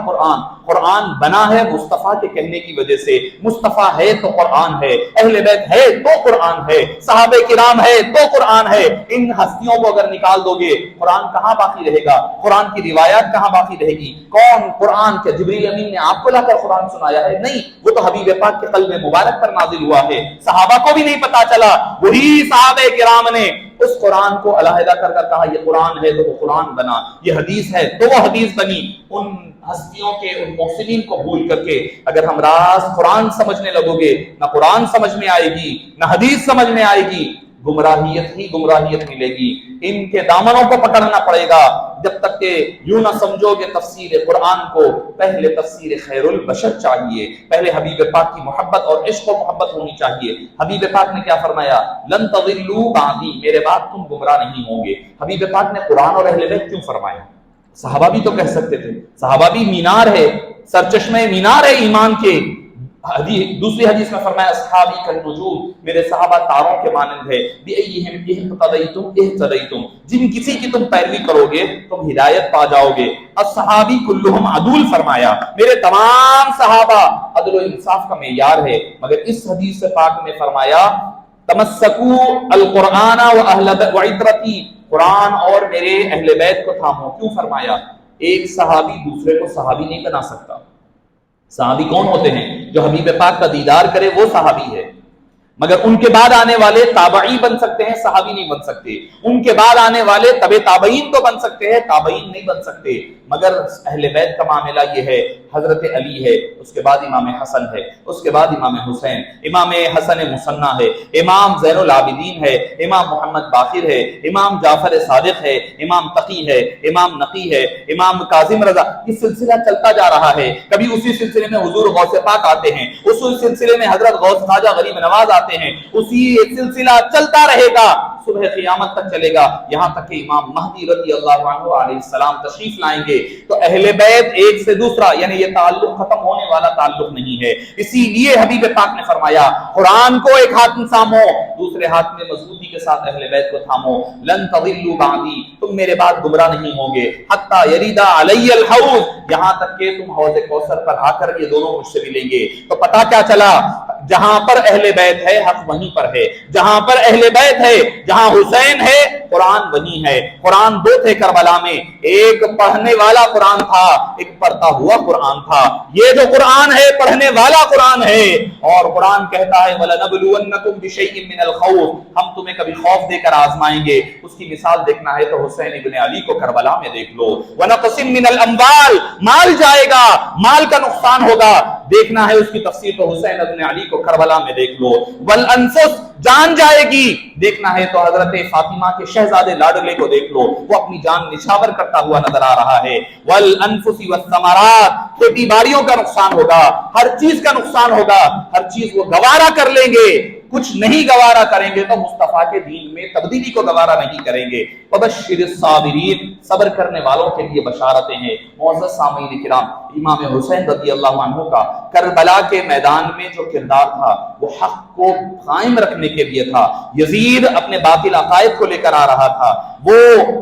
قرآن بنا ہے مصطفیٰ کے کہنے کی وجہ سے، مصطفیٰ ہے تو قرآن ہے، اہل بیت ہے تو قرآن ہے، صحابہ کرام ہے تو قرآن ہے۔ ان ہستیوں کو اگر نکال دو گے قرآن کہاں باقی رہے گا؟ قرآن کی روایات کہاں باقی رہے گی؟ کون قرآن کے جبریل امین نے آپ کو لا کر قرآن سنایا ہے؟ نہیں، وہ تو حبیب پاک کے قلب مبارک پر نازل ہوا ہے، صحابہ کو بھی نہیں پتا چلا، وہی صحابہ کرام نے اس قرآن کو علیحدہ کر کہا یہ قرآن ہے تو وہ قرآن بنا، یہ حدیث ہے تو وہ حدیث بنی۔ ان ہستیوں کے، ان محسنین کو بھول کر کے اگر ہم راز قرآن سمجھنے لگو گے، نہ قرآن سمجھ میں آئے گی، نہ حدیث سمجھ میں آئے گی، گمراہیت ہی گمراہیت ملے گی۔ ان کے دامنوں کو پکڑنا پڑے گا، جب تک کہ یوں نہ سمجھو گے تفسیر قرآن کو، پہلے تفسیر خیر البشر چاہیے، پہلے حبیب پاک کی محبت اور عشق و محبت ہونی چاہیے۔ حبیب پاک نے کیا فرمایا؟ لن تضلوا بعدی، میرے بعد تم گمراہ نہیں ہوں گے۔ حبیب پاک نے قرآن اور اہل بیت کیوں فرمایا؟ صحابہ بھی تو کہہ سکتے تھے، صحابہ بھی مینار ہے، سرچشمہ مینار ہے ایمان کے۔ دوسری حدیث میں فرمایا اصحابی کالنجوم، میرے صحابہ تاروں کے مانند ہے، بِأَيِّهِمْ اقْتَدَيْتُمْ اهْتَدَيْتُمْ، جن کسی کی تم پیروی کرو گے تم ہدایت پا جاؤ گے۔ اصحابی کلہم عدول، فرمایا میرے تمام صحابہ عدل و انصاف کا معیار ہے۔ مگر اس حدیث پاک میں فرمایا تمسکوا القرآن وعطرتی، قرآن اور میرے اہل بیت کو تھامو۔ کیوں فرمایا؟ ایک صحابی دوسرے کو صحابی نہیں بنا سکتا۔ صحابی کون ہوتے ہیں؟ جو حبیب پاک کا دیدار کرے وہ صحابی ہے، مگر ان کے بعد آنے والے تابعی بن سکتے ہیں، صحابی نہیں بن سکتے۔ ان کے بعد آنے والے تبع تابعین تو بن سکتے ہیں، تابعین نہیں بن سکتے۔ مگر اہل بیت کا معاملہ یہ ہے، حضرت علی ہے، اس کے بعد امام حسن ہے، اس کے بعد امام حسین، امام حسن مصنع ہے، امام زین العابدین ہے، امام محمد باقر ہے، امام جعفر صادق ہے، امام تقی ہے، امام نقی ہے، امام کاظم رضا۔ یہ سلسلہ چلتا جا رہا ہے۔ کبھی اسی سلسلے میں حضور غوث پاک آتے ہیں، اسی سلسلے میں حضرت غوث خواجہ غریب نواز آتے ہیں، اسی سلسلہ چلتا رہے گا۔ صبح قیامت تک چلے گا، یہاں تک کہ امام مہدی رضی اللہ عنہ علیہ السلام تشریف لائیں گے۔ تو اہل بیت ایک سے دوسرا یعنی یہ تعلق ختم ہونے والا تعلق نہیں ہے۔ اسی لیے حبیب پاک نے فرمایا قرآن کو ایک ہاتھ میں تھامو، دوسرے ہاتھ میں مضبوطی کے ساتھ اہل بیت کو تھامو۔ لن تضلوا بعدی، تم میرے بعد گمراہ نہیں ہوں گے، حتی یرید علی الحوض، یہاں تک کہ تم حوض کوثر پر آ کر یہ دونوں مجھ سے ملیں گے۔ تو پتہ کیا چلا، جہاں پر اہل بیت ہے حق وہیں پر ہے، جہاں پر اہل بیت ہے، جہاں حسین ہے قرآن وہیں ہے۔ قرآن دو تھے کربلا میں، ایک پڑھنے والا قرآن تھا، ایک پڑھتا ہوا قرآن تھا۔ یہ جو قرآن ہے پڑھنے والا قرآن ہے، اور قرآن کہتا ہے وَلَنَبْلُوَنَّكُمْ بِشَيْءٍ مِّنَ الْخَوْفِ، ہم تمہیں کبھی خوف دے کر آزمائیں گے۔ اس کی مثال دیکھنا ہے تو حسین ابن علی کو کربلا میں دیکھ لو۔ وَنَقْصٍ مِّنَ الْأَمْوَالِ، مال جائے گا، مال کا نقصان ہوگا، دیکھنا ہے اس کی تفسیر تو حسین ابن علی کو کربلا میں دیکھ لو۔ والانفس، جان جائے گی، دیکھنا ہے تو حضرت فاطمہ کے شہزادے لاڈلے کو دیکھ لو، وہ اپنی جان نچھاور کرتا ہوا نظر آ رہا ہے۔ والانفس والثمرات، کھیتی باڑیوں کا نقصان ہوگا، ہر چیز کا نقصان ہوگا، ہر چیز وہ گوارا کر لیں گے، کچھ نہیں گوارا کریں گے تو مصطفیٰ کے دین میں تبدیلی کو گوارا نہیں کریں گے۔ وبشر الصابرین، صبر کرنے والوں کے لیے بشارتیں ہیں۔ معزز سامعین کرام، امام حسین رضی اللہ عنہ کا کربلا کے میدان میں جو کردار تھا وہ حق کو قائم رکھنے کے لیے تھا۔ یزید اپنے باطل عقائد کو لے کر آ رہا تھا، وہ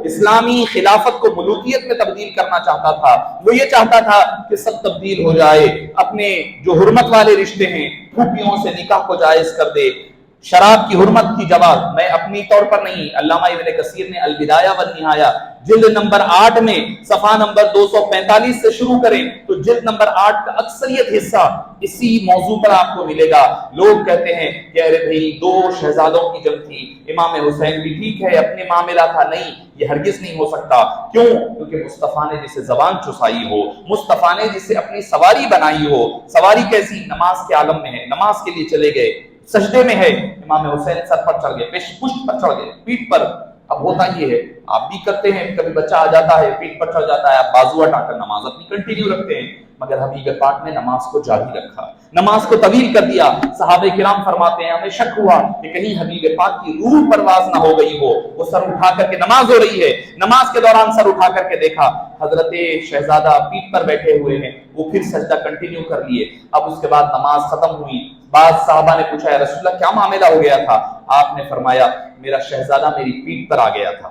اسلامی خلافت کو ملوکیت میں تبدیل کرنا چاہتا تھا، وہ یہ چاہتا تھا کہ سب تبدیل ہو جائے، اپنے جو حرمت والے رشتے ہیں پھوپھیوں سے نکاح کو جائز کر دے، شراب کی حرمت کی جواب میں اپنی طور پر نہیں، علامہ ابن کثیر نے البدایہ والنہایہ جلد نمبر 8 میں صفحہ نمبر 245 سے شروع کریں تو جلد نمبر 8 کا اکثریت حصہ اسی موضوع پر آپ کو ملے گا۔ لوگ کہتے ہیں کہ ارے بھئی دو شہزادوں کی جنگ تھی، امام حسین بھی ٹھیک ہے اپنے معاملہ تھا، نہیں یہ ہرگز نہیں ہو سکتا۔ کیوں؟ کیونکہ مصطفیٰ نے جسے زبان چسائی ہو، مصطفیٰ نے جسے اپنی سواری بنائی ہو، سواری کیسی؟ نماز کے عالم میں ہے، نماز کے لیے چلے گئے، سجدے میں ہے، امام حسین سر پر چڑھ گئے، پشت پر چڑھ گئے، پیٹھ پر۔ اب ہوتا یہ ہے آپ بھی کرتے ہیں، کبھی بچہ آ جاتا ہے پیٹھ پر چڑھ جاتا ہے، آپ بازو ہٹا کر نماز اپنی کنٹینیو رکھتے ہیں، مگر حبیب پاک نے نماز کو جاری رکھا، نماز کو طویل کر دیا۔ صحابہ کرام فرماتے ہیں ہمیں شک ہوا کہ کہیں حبیب پاک کی روح پرواز نہ ہو گئی ہو، وہ سر اٹھا کر کے نماز ہو رہی ہے، نماز کے دوران سر اٹھا کر کے دیکھا حضرت شہزادہ پیٹھ پر بیٹھے ہوئے ہیں، وہ پھر سجدہ کنٹینیو کر لیے۔ اب اس کے بعد نماز ختم ہوئی، بعض صحابہ نے پوچھا یا رسول اللہ کیا معاملہ ہو گیا تھا؟ آپ نے فرمایا میرا شہزادہ میری پیٹھ پر آ گیا تھا،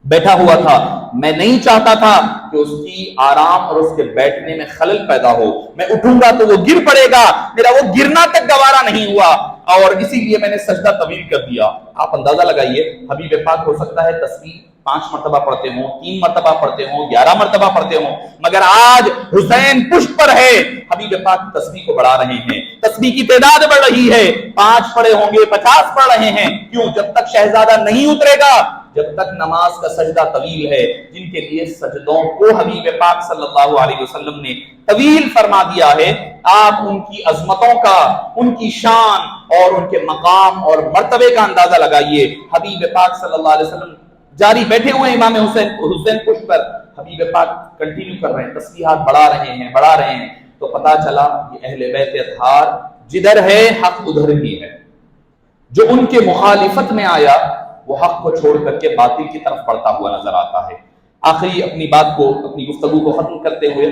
بیٹھا ہوا تھا، میں نہیں چاہتا تھا کہ اس کی آرام اور اس کے بیٹھنے میں خلل پیدا ہو، میں اٹھوں گا تو وہ گر پڑے گا، میرا وہ گرنا تک گوارا نہیں ہوا، اور اسی لیے میں نے سجدہ طویل کر دیا۔ آپ اندازہ لگائیے حبیب پاک ہو سکتا ہے تسبیح 5 مرتبہ پڑھتے ہوں، 3 مرتبہ پڑھتے ہوں، 11 مرتبہ پڑھتے ہوں، مگر آج حسین پشت پر ہے، حبیب پاک تسبیح کو بڑھا رہے ہیں، تسبیح کی تعداد بڑھ رہی ہے، 5 پڑھے ہوں گے 50 پڑھ رہے ہیں۔ کیوں؟ جب تک شہزادہ نہیں اترے گا، جب تک نماز کا سجدہ طویل ہے، جن کے لیے سجدوں کو حبیب پاک صلی اللہ علیہ وسلم نے طویل فرما دیا ہے، آپ ان کی عظمتوں کا، ان کی شان اور ان کے مقام اور مرتبے کا اندازہ لگائیے۔ حبیب پاک صلی اللہ علیہ وسلم جاری بیٹھے ہوئے ہیں، امام حسین پشت پر، حبیب پاک کنٹینیو کر رہے ہیں، تسبیحات بڑھا رہے ہیں، تو پتا چلا کہ اہل بیت اطہار جدھر ہے حق ادھر ہی ہے۔ جو ان کے مخالفت میں آیا وہ حق کو چھوڑ کر کے باطل کی طرف بڑھتا ہوا نظر آتا ہے۔ آخری اپنی بات کو، اپنی گفتگو کو ختم کرتے ہوئے،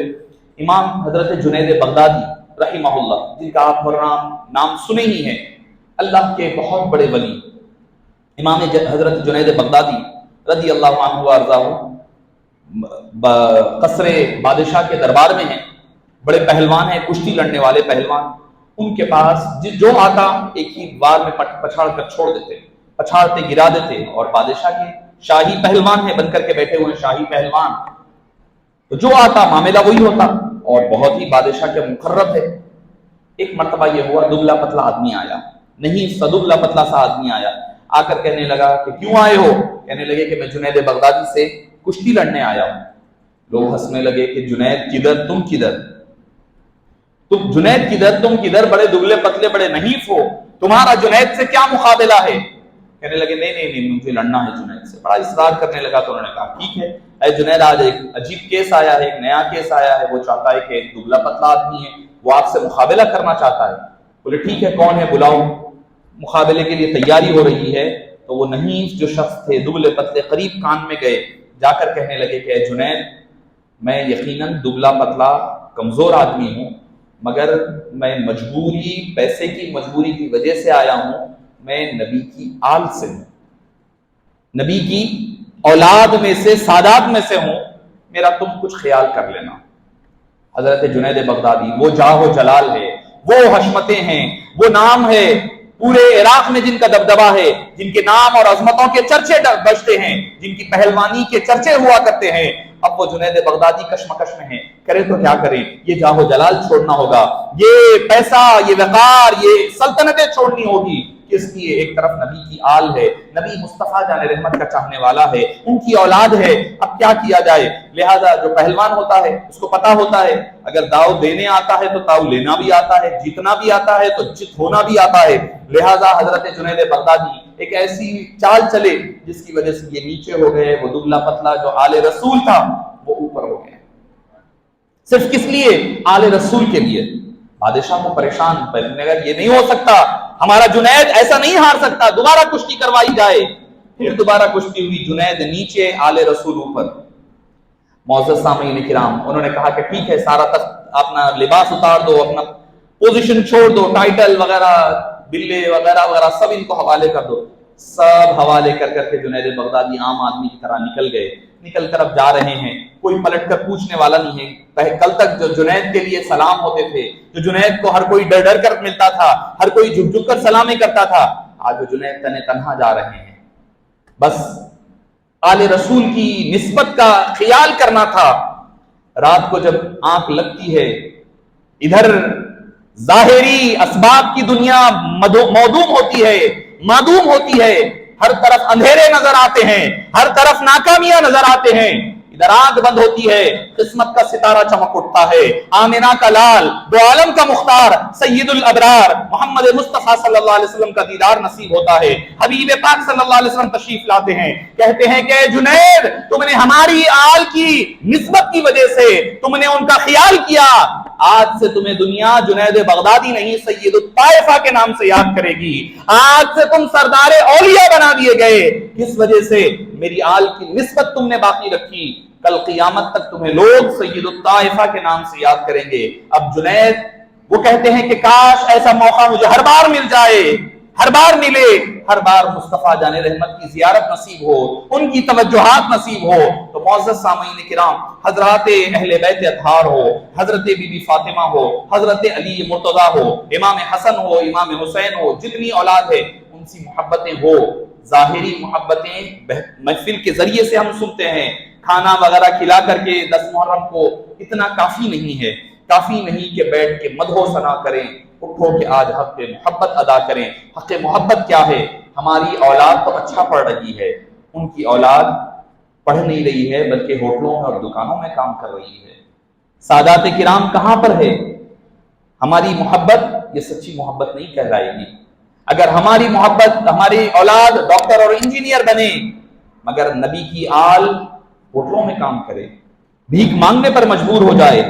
امام حضرت جنید بغدادی رحمہ اللہ، جن کا آپ نام سنے ہی ہیں، اللہ کے بہت بڑے ولی، امام حضرت جنید بغدادی رضی اللہ عنہ وارضاہ قصر بادشاہ کے دربار میں ہیں، بڑے پہلوان ہیں، کشتی لڑنے والے پہلوان۔ ان کے پاس جو آتا ایک ہی بار میں پچھاڑ کر چھوڑ دیتے، پچھاڑتے گرا دیتے، اور بادشاہ کے شاہی پہلوان ہیں، بن کر کے بیٹھے ہوئے شاہی پہلوان، تو جو آتا معاملہ وہی ہوتا، اور بہت ہی بادشاہ کے مقرب ہے۔ ایک مرتبہ یہ ہوا دبلا پتلا آدمی آیا، نہیں دبلا پتلا سا آدمی آیا، آ کر کہنے لگا کہ کیوں آئے ہو؟ کہنے لگے کہ میں جنید بغدادی سے کشتی لڑنے آیا ہوں۔ لوگ ہنسنے لگے کہ جنید کدھر، تم کدھر، تم جنید کدھر، تم کدھر، بڑے دبلے پتلے بڑے نحیف ہو، تمہارا جنید سے کیا مقابلہ ہے؟ کہنے لگے نہیں مجھے لڑنا ہے جنید سے۔ بڑا اصرار کرنے لگا تو انہوں نے کہا ٹھیک ہے، اے جنید آج ایک عجیب کیس آیا ہے، ایک نیا کیس آیا ہے، وہ چاہتا ہے کہ ایک دبلا پتلا آدمی ہے وہ آپ سے مقابلہ کرنا چاہتا ہے۔ بولے ٹھیک ہے کون ہے بلاؤ۔ مقابلے کے لیے تیاری ہو رہی ہے، تو وہ نحیف جو شخص تھے دبلے پتلے قریب کان میں گئے، جا کر کہنے لگے کہ اے جنید، میں یقیناً دبلا پتلا کمزور آدمی ہوں، مگر میں مجبوری، پیسے کی مجبوری کی وجہ سے آیا ہوں، میں نبی کی آل سے ہوں، نبی کی اولاد میں سے، سادات میں سے ہوں، میرا تم کچھ خیال کر لینا۔ حضرت جنید بغدادی وہ جاہ و جلال ہے، وہ حشمتیں ہیں، وہ نام ہے پورے عراق میں جن کا دبدبہ ہے، جن کے نام اور عظمتوں کے چرچے بجتے ہیں، جن کی پہلوانی کے چرچے ہوا کرتے ہیں، اب وہ جنید بغدادی کشمکش میں ہیں، کرے تو کیا کریں؟ یہ جاہ و جلال چھوڑنا ہوگا، یہ پیسہ، یہ وقار، یہ سلطنتیں چھوڑنی ہوگی، کس لیے؟ ایک طرف نبی کی آل ہے، نبی مصطفیٰ جان رحمت کا چاہنے والا ہے، ان کی اولاد ہے، اب کیا کیا جائے؟ لہذا جو پہلوان ہوتا ہے اس کو پتا ہوتا ہے اگر داؤ دینے آتا ہے تو داؤ لینا بھی آتا ہے، جیتنا بھی آتا ہے تو جیت ہونا بھی آتا ہے۔ لہذا حضرت جنید بغدادی ایک ایسی چال چلے جس کی وجہ سے یہ نیچے ہو گئے، وہ دبلا پتلا جو آل رسول تھا وہ اوپر ہو گئے، صرف کس لیے؟ آل رسول کے لیے۔ بادشاہ کو پریشان، مگر یہ نہیں ہو سکتا، ہمارا جنید ایسا نہیں ہار سکتا، دوبارہ کشتی کروائی جائے۔ پھر دوبارہ کشتی ہوئی، جنید نیچے، آل رسول اوپر۔ معزز سامعین کرام، انہوں نے کہا کہ ٹھیک ہے، سارا اپنا لباس اتار دو، اپنا پوزیشن چھوڑ دو، ٹائٹل وغیرہ، بلے وغیرہ وغیرہ سب ان کو حوالے کر دو۔ سب حوالے کر کر کے جنید بغدادی عام آدمی کی طرح نکل گئے، نکل کر اب جا رہے ہیں، کوئی پلٹ کر پوچھنے والا نہیں ہے۔ کل تک جو جنید کے لیے سلام ہوتے تھے، جو جنید کو ہر کوئی ڈر ڈر کر ملتا تھا، ہر کوئی جھک جھک کر سلامیں کرتا تھا، آج وہ جنید تنے تنہا جا رہے ہیں۔ بس آل رسول کی نسبت کا خیال کرنا تھا۔ رات کو جب آنکھ لگتی ہے، ادھر ظاہری اسباب کی دنیا موضوم ہوتی ہے، معدوم ہوتی ہے، ہر طرف اندھیرے نظر آتے ہیں، ہر طرف ناکامیاں نظر آتے ہیں، ادھر آنکھ بند ہوتی ہے، قسمت کا ستارہ چمک اٹھتا ہے، آمنہ کا لال، دو عالم کا مختار، سید الابرار محمد مصطفیٰ صلی اللہ علیہ وسلم کا دیدار نصیب ہوتا ہے۔ حبیب پاک صلی اللہ علیہ وسلم تشریف لاتے ہیں، کہتے ہیں کہ جنید، تم نے ہماری آل کی نسبت کی وجہ سے تم نے ان کا خیال کیا، آج سے تمہیں دنیا جنید بغدادی نہیں سید الطائفہ کے نام سے یاد کرے گی، آج سے تم سردار اولیاء بنا دیے گئے، کس وجہ سے؟ میری آل کی نسبت تم نے باقی رکھی، کل قیامت تک تمہیں لوگ سید الطائفہ کے نام سے یاد کریں گے۔ اب جنید وہ کہتے ہیں کہ کاش ایسا موقع مجھے ہر بار مل جائے، ہر بار ملے، ہر بار مصطفیٰ جان رحمت کی زیارت نصیب ہو، ان کی توجہات نصیب ہو۔ تو معزز سامعین کرام، حضرات اہل بیت اطہار ہو، حضرت بی بی فاطمہ ہو، حضرت علی مرتضیٰ ہو، امام حسن ہو، امام حسین ہو، جتنی اولاد ہے ان سے محبتیں ہو۔ ظاہری محبتیں محفل کے ذریعے سے ہم سنتے ہیں، کھانا وغیرہ کھلا کر کے 10 محرم کو اتنا کافی نہیں ہے، کافی نہیں کہ بیٹھ کے مدح و ثنا کریں، اٹھو کہ آج حق محبت ادا کریں۔ حق محبت کیا ہے؟ ہماری اولاد تو اچھا پڑھ رہی ہے، ان کی اولاد پڑھ نہیں رہی ہے بلکہ ہوٹلوں میں اور دکانوں میں کام کر رہی ہے۔ سادات کرام کہاں پر ہے؟ ہماری محبت یہ سچی محبت نہیں کہلائے گی۔ اگر ہماری محبت، ہماری اولاد ڈاکٹر اور انجینئر بنے مگر نبی کی آل ہوٹلوں میں کام کرے، بھیک مانگنے پر مجبور ہو جائے،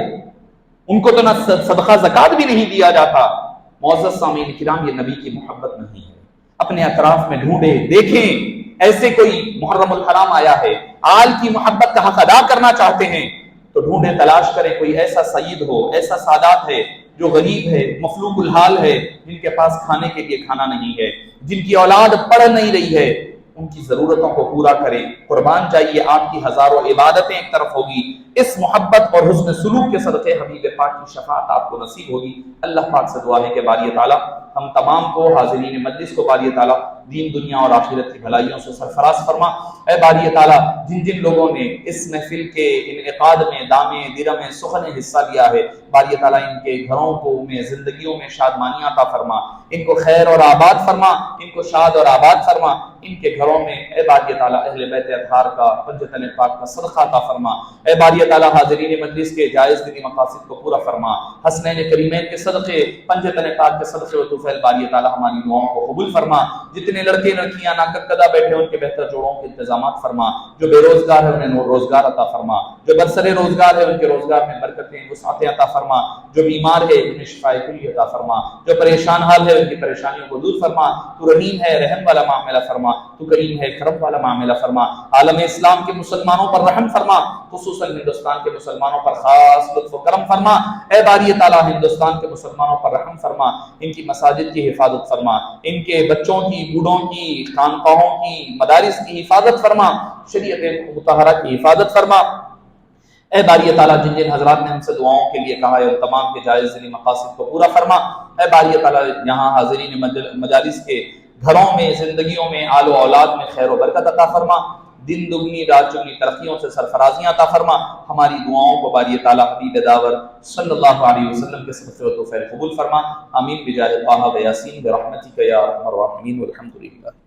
ان کو تو نہ صدقہ زکات بھی نہیں دیا جاتا، معزز سامعین کرام یہ نبی کی محبت نہیں ہے۔ اپنے اطراف میں ڈھونڈے، دیکھیں ایسے کوئی محرم الحرام آیا ہے، آل کی محبت کا حق ادا کرنا چاہتے ہیں تو ڈھونڈے، تلاش کریں، کوئی ایسا سید ہو، ایسا سادات ہے جو غریب ہے، مفلوق الحال ہے، جن کے پاس کھانے کے لیے کھانا نہیں ہے، جن کی اولاد پڑھ نہیں رہی ہے، ان کی ضرورتوں کو پورا کریں۔ قربان جائیے، آپ کی ہزاروں عبادتیں ایک طرف ہوگی، اس محبت اور حسن سلوک کے صدقے حبیب پاک کی شفاعت آپ کو نصیب ہوگی۔ اللہ پاک سے دعا ہے کہ باری تعالیٰ ہم تمام کو، حاضرین مجلس کو باری تعالیٰ دین دنیا اور آخرت کی بھلائیوں سے سرفراز فرما۔ اے باری تعالیٰ، جن جن لوگوں نے اس محفل کے انعقاد میں دامے درم سخن حصہ لیا ہے، باری تعالیٰ ان کے گھروں کو میں، زندگیوں میں شادمانیاں عطا فرما، ان کو خیر اور آباد فرما، ان کو شاد اور آباد فرما، ان کے گھروں میں اے باری تعالیٰ اہل بیت اطہار کا پنجتن پاک کا صدقہ عطا فرما۔ اے باری باری تعالیٰ حاضرین مجلس کے جائز دینی مقاصد کو پورا فرما، حسنین کریمین کے صدقے، پنجتن پاک کے صدقے و توفیل باری تعالیٰ ہماری دعاؤں کو قبول فرما، جتنے لڑکے لڑکیاں ناقدہ بیٹھے ان کے بہتر جوڑوں کے انتظامات فرما، جو بے روزگار ہے انہیں روزگار عطا فرما، جو برسر روزگار ہے ان کے روزگار میں برکتیں وسعتیں عطا فرما، جو بیمار ہے انہیں شفاء کلی عطا فرما، جو پریشان حال ہے ان کی پریشانیوں کو دور فرما، تو رحیم ہے رحم والا معاملہ فرما، تو کریم ہے کرم والا معاملہ فرما، عالم اسلام کے مسلمانوں پر رحم فرما، خصوصاً ہندوستان کے مسلمانوں پر خاص لطف و کرم فرما، اے باری تعالیٰ ہندوستان کے مسلمانوں پر رحم فرما، ان کی مساجد کی حفاظت فرما، ان کے بچوں کی، بوڑھوں کی، خانقاہوں کی، مدارس کی حفاظت فرما، شریعت مطہرہ کی حفاظت فرما۔ اے باری تعالیٰ جن جن حضرات نے ہم سے دعاؤں کے لیے کہا ہے ان تمام کے جائز دینی مقاصد کو پورا فرما۔ اے باری تعالیٰ یہاں حاضرین مجالس کے گھروں میں، زندگیوں میں، آل و اولاد میں خیر و برکت عطا فرما، دن دگنی رات چگنی ترقیوں سے سرفرازیاں عطا فرما، ہماری دعاؤں کو باری تعالیٰ حبیب داور صلی اللہ علیہ وسلم کے صدقے و توفیل قبول فرما۔ آمین بجاہ طٰہٰ و یاسین برحمتک یا ارحم الراحمین والحمد للہ۔